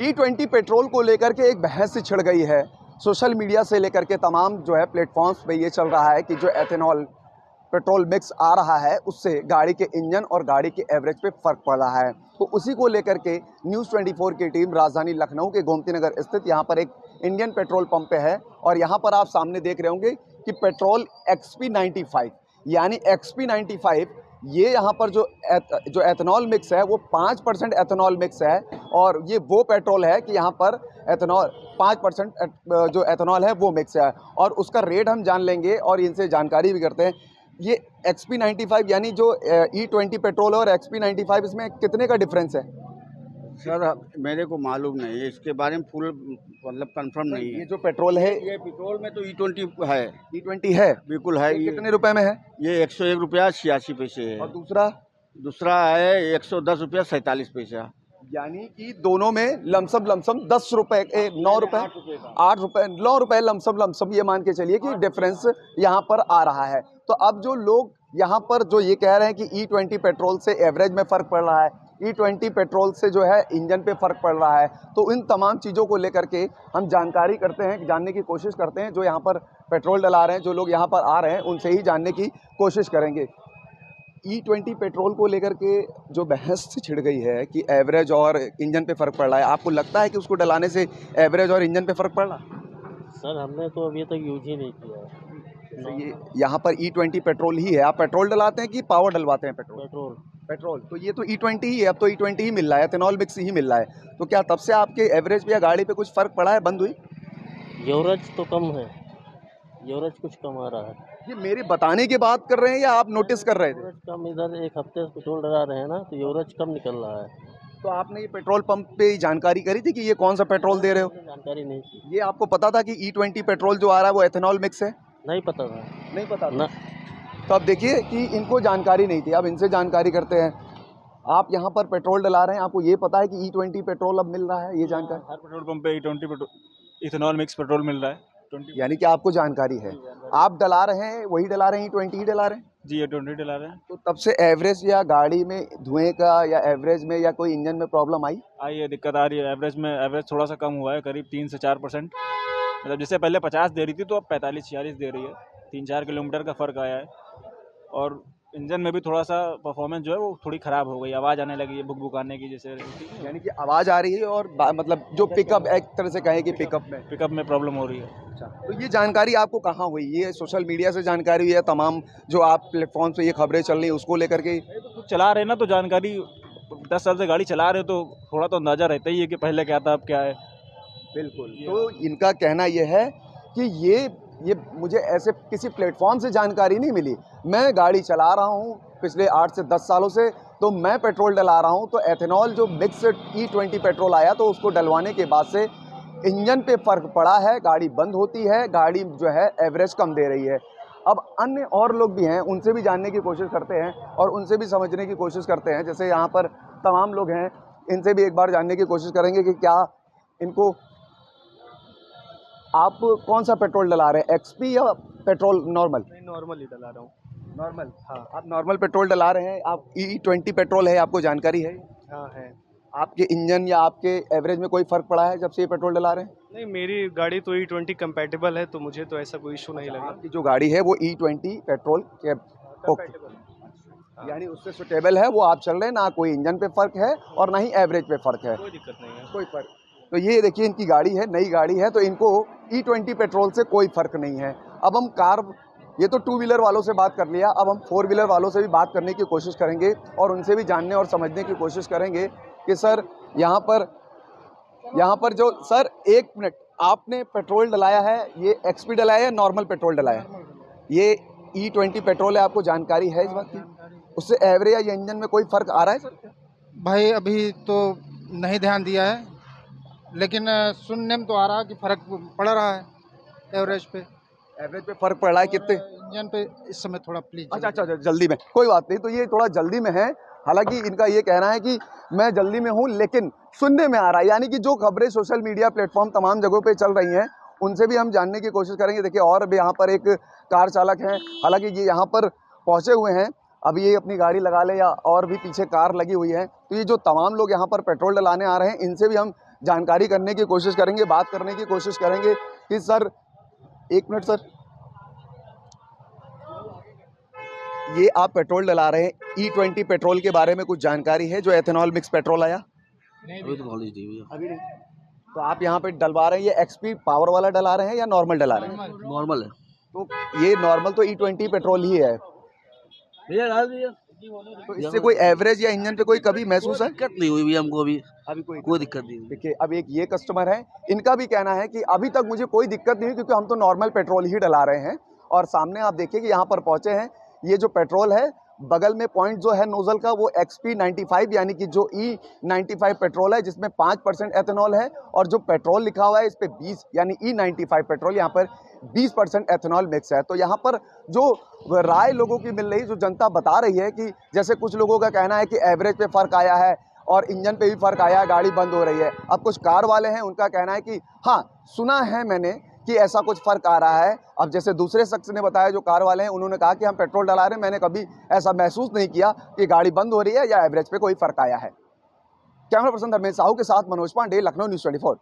E20 petrol को लेकर के एक बहस छिड़ गई है। सोशल मीडिया से लेकर के तमाम जो है प्लेटफॉर्म्स पे ये चल रहा है कि जो एथेनॉल पेट्रोल मिक्स आ रहा है उससे गाड़ी के इंजन और गाड़ी के एवरेज पे फर्क पड़ रहा है। तो उसी को लेकर के न्यूज़ 24 की टीम राजधानी लखनऊ के गोमती नगर स्थित यहाँ पर एक इंडियन पेट्रोल पंप पे है और यहाँ पर आप सामने देख रहे होंगे कि पेट्रोल XP95 यानी XP95 ये यहाँ पर जो एथेनॉल मिक्स है वो 5% एथेनॉल मिक्स है और ये वो पेट्रोल है कि यहाँ पर एथेनॉल 5% जो एथेनॉल है वो मिक्स है और उसका रेट हम जान लेंगे और इनसे जानकारी भी करते हैं। ये XP95 यानी जो E20 पेट्रोल है और XP95 इसमें कितने का डिफरेंस है? सर मेरे को मालूम नहीं है, इसके बारे में फुल मतलब कंफर्म नहीं है। ये जो पेट्रोल है ये पेट्रोल में तो E20 है। E20 है, बिल्कुल है। ये कितने रुपए में है? ये 101 रुपया 86 पैसे है और दूसरा है 110 रुपया 47 पैसा। यानी कि दोनों में लमसम 10 रुपए 9 रुपए 8 रुपए 9 रुपए लमसम ये मान के चलिए कि डिफरेंस यहाँ पर आ रहा है। तो अब जो लोग यहाँ पर जो ये कह रहे हैं कि E20 पेट्रोल से एवरेज में फ़र्क पड़ रहा है, E20 पेट्रोल से जो है इंजन पे फ़र्क पड़ रहा है, तो इन तमाम चीज़ों को लेकर के हम जानकारी करते हैं, जानने की कोशिश करते हैं। जो यहाँ पर पेट्रोल डला रहे हैं, जो लोग यहाँ पर आ रहे हैं, उनसे ही जानने की कोशिश करेंगे। E20 पेट्रोल को लेकर के जो बहस छिड़ गई है कि एवरेज और इंजन पे फ़र्क पड़ रहा है, आपको लगता है कि उसको डलाने से एवरेज और इंजन पे फ़र्क पड़ रहा है? सर हमने तो अभी तक यूज ही नहीं किया है। तो ये यहाँ पर E20 पेट्रोल ही है। आप पेट्रोल डलाते हैं कि पावर डलवाते हैं? पेट्रोल तो ये तो E20 ही है। अब तो E20 ही मिल रहा है, एथेनॉल मिक्स ही मिल रहा है। तो क्या तब से आपके एवरेज पे या गाड़ी पे कुछ फ़र्क पड़ा है, बंद हुई? एवरेज तो कम है, एवरेज कुछ कम आ रहा है। ये मेरे बताने की बात कर रहे हैं या आप नोटिस कर रहे थे? एवरेज कम, इधर एक हफ्ते से पेट्रोल डला रहे हैं ना, तो एवरेज कम निकल रहा है। तो आपने ये पेट्रोल पंप पे जानकारी करी थी कि ये कौन सा पेट्रोल दे रहे हो? जानकारी नहीं थी। ये आपको पता था कि E20 पेट्रोल जो आ रहा है वो एथेनॉल मिक्स है? नहीं पता था। नहीं पता था ना। तो अब देखिए कि इनको जानकारी नहीं थी। अब इनसे जानकारी करते हैं। आप यहाँ पर पेट्रोल डला रहे हैं, आपको ये पता है कि E20 पेट्रोल अब मिल रहा है? ये जानकारी हर पेट्रोल पंप पे E20 petrol ethanol mix petrol मिल रहा है। 20 यानी कि आपको जानकारी है। आप डला रहे हैं, वही डला रहे हैं, E20 ही डला रहे हैं? जी ये 20 डला रहे हैं। तो तब से एवरेज या गाड़ी में धुएं का या एवरेज में या कोई इंजन में प्रॉब्लम आई? ये दिक्कत आ रही है। एवरेज थोड़ा सा कम हुआ है, करीब 3 से 4%। मतलब जैसे पहले 50 दे रही थी तो अब 45-46 दे रही है। 3-4 किलोमीटर का फ़र्क आया है। और इंजन में भी थोड़ा सा परफॉर्मेंस जो है वो थोड़ी ख़राब हो गई, आवाज़ आने लगी है बुक आने की जैसे। यानी कि आवाज़ आ रही है और मतलब जो पिकअप, एक तरह से कहें कि पिकअप में प्रॉब्लम हो रही है। अच्छा, तो ये जानकारी आपको कहाँ हुई? ये सोशल मीडिया से जानकारी हुई है? तमाम जो आप प्लेटफॉर्म पे ये खबरें चल रही हैं उसको लेकर के? तो चला रहे ना, तो जानकारी 10 साल से गाड़ी चला रहे तो थोड़ा तो अंदाज़ा रहता ही है कि पहले क्या था अब क्या है। बिल्कुल। तो इनका कहना ये है कि ये मुझे ऐसे किसी प्लेटफॉर्म से जानकारी नहीं मिली। मैं गाड़ी चला रहा हूँ पिछले 8 से 10 सालों से, तो मैं पेट्रोल डला रहा हूँ तो एथेनॉल जो मिक्स E20 पेट्रोल आया तो उसको डलवाने के बाद से इंजन पे फ़र्क पड़ा है, गाड़ी बंद होती है, गाड़ी जो है एवरेज कम दे रही है। अब अन्य और लोग भी हैं, उनसे भी जानने की कोशिश करते हैं और उनसे भी समझने की कोशिश करते हैं। जैसे यहाँ पर तमाम लोग हैं, इनसे भी एक बार जानने की कोशिश करेंगे कि क्या इनको, आप कौन सा पेट्रोल डला रहे हैं, XP या पेट्रोल नॉर्मल? नॉर्मल ही डला रहा हूँ। नॉर्मल? हाँ, आप नॉर्मल पेट्रोल डला रहे हैं। आप E20 पेट्रोल है, आपको जानकारी है? हाँ है। आपके इंजन या आपके एवरेज में कोई फ़र्क पड़ा है जब से ये पेट्रोल डला रहे हैं? नहीं, मेरी गाड़ी तो E20 कंपैटिबल है, तो मुझे तो ऐसा कोई इशू नहीं लगा। आपकी जो गाड़ी है वो E20 पेट्रोल के ओके, यानी उससे सुटेबल है, वो आप चल रहे हैं, ना कोई इंजन पे फ़र्क है और ना ही एवरेज पे फ़र्क है? कोई दिक्कत नहीं है। कोई फ़र्क। तो ये देखिए इनकी गाड़ी है, नई गाड़ी है, तो इनको E20 पेट्रोल से कोई फ़र्क नहीं है। अब हम ये तो 2 व्हीलर वालों से बात कर लिया, अब हम 4 व्हीलर वालों से भी बात करने की कोशिश करेंगे और उनसे भी जानने और समझने की कोशिश करेंगे कि सर यहाँ पर जो, सर 1 मिनट, आपने पेट्रोल डलाया है, ये XP डलाया है, नॉर्मल पेट्रोल डलाया? ये E20 पेट्रोल है, आपको जानकारी है इस बात की? उससे एवरेज या इंजन में कोई फ़र्क आ रहा है सर? भाई अभी तो नहीं ध्यान दिया है, लेकिन सुनने में तो आ रहा है कि फ़र्क पड़ रहा है एवरेज पे फ़र्क पड़ रहा है। कितने? इंजन पे इस समय थोड़ा प्लीज। अच्छा, जल्दी में, कोई बात नहीं। तो ये थोड़ा जल्दी में है, हालांकि इनका ये कहना है कि मैं जल्दी में हूँ, लेकिन सुनने में आ रहा है, यानी कि जो खबरें सोशल मीडिया प्लेटफॉर्म तमाम जगहों पे चल रही हैं उनसे भी हम जानने की कोशिश करेंगे। देखिए और भी यहाँ पर एक कार चालक हैं, हालांकि ये यहाँ पर पहुँचे हुए हैं, अब ये अपनी गाड़ी लगा ले या और भी पीछे कार लगी हुई है। तो ये जो तमाम लोग यहाँ पर पेट्रोल डलाने आ रहे हैं, इनसे भी हम जानकारी करने की कोशिश करेंगे, बात करने की कोशिश करेंगे कि सर, एक मिनट सर, ये आप पेट्रोल डला रहे हैं, E20 पेट्रोल के बारे में कुछ जानकारी है? जो एथेनॉल मिक्स पेट्रोल आया अभी तो नॉलेज नहीं भैया। अभी नहीं, तो आप यहाँ पे डलवा रहे हैं, ये XP पावर वाला डला रहे हैं या नॉर्मल डला रहे हैं? नॉर्मल है तो ये नॉर्मल तो E20 पेट्रोल ही है, भैया, डाल दिया। तो इससे कोई एवरेज या इंजन पे कोई कभी महसूस है? दिक्कत नहीं हुई भैया हमको, अभी अभी कोई दिक्कत नहीं हुई। देखिए, अब एक ये कस्टमर है, इनका भी कहना है कि अभी तक मुझे कोई दिक्कत नहीं हुई क्योंकि हम तो नॉर्मल पेट्रोल ही डला रहे हैं। और सामने आप देखिए कि यहाँ पर पहुंचे हैं, ये जो पेट्रोल है, बगल में पॉइंट जो है नोजल का वो XP95 यानी कि जो E95 पेट्रोल है जिसमें 5% एथेनॉल है, और जो पेट्रोल लिखा हुआ है इस पे 20 यानी E95 पेट्रोल, यहाँ पर 20% एथेनॉल मिक्स है। तो यहाँ पर जो राय लोगों की मिल रही, जो जनता बता रही है कि जैसे कुछ लोगों का कहना है कि एवरेज पे फ़र्क आया है और इंजन पे भी फ़र्क आया है, गाड़ी बंद हो रही है। अब कुछ कार वाले हैं, उनका कहना है कि हाँ, सुना है मैंने कि ऐसा कुछ फ़र्क आ रहा है। अब जैसे दूसरे शख्स ने बताया, जो कार वाले हैं, उन्होंने कहा कि हम पेट्रोल डला रहे हैं, मैंने कभी ऐसा महसूस नहीं किया कि गाड़ी बंद हो रही है या एवरेज पे कोई फ़र्क आया है। कैमरा पर्सन धर्मेश साहू के साथ मनोज पांडे, लखनऊ न्यूज़ 24।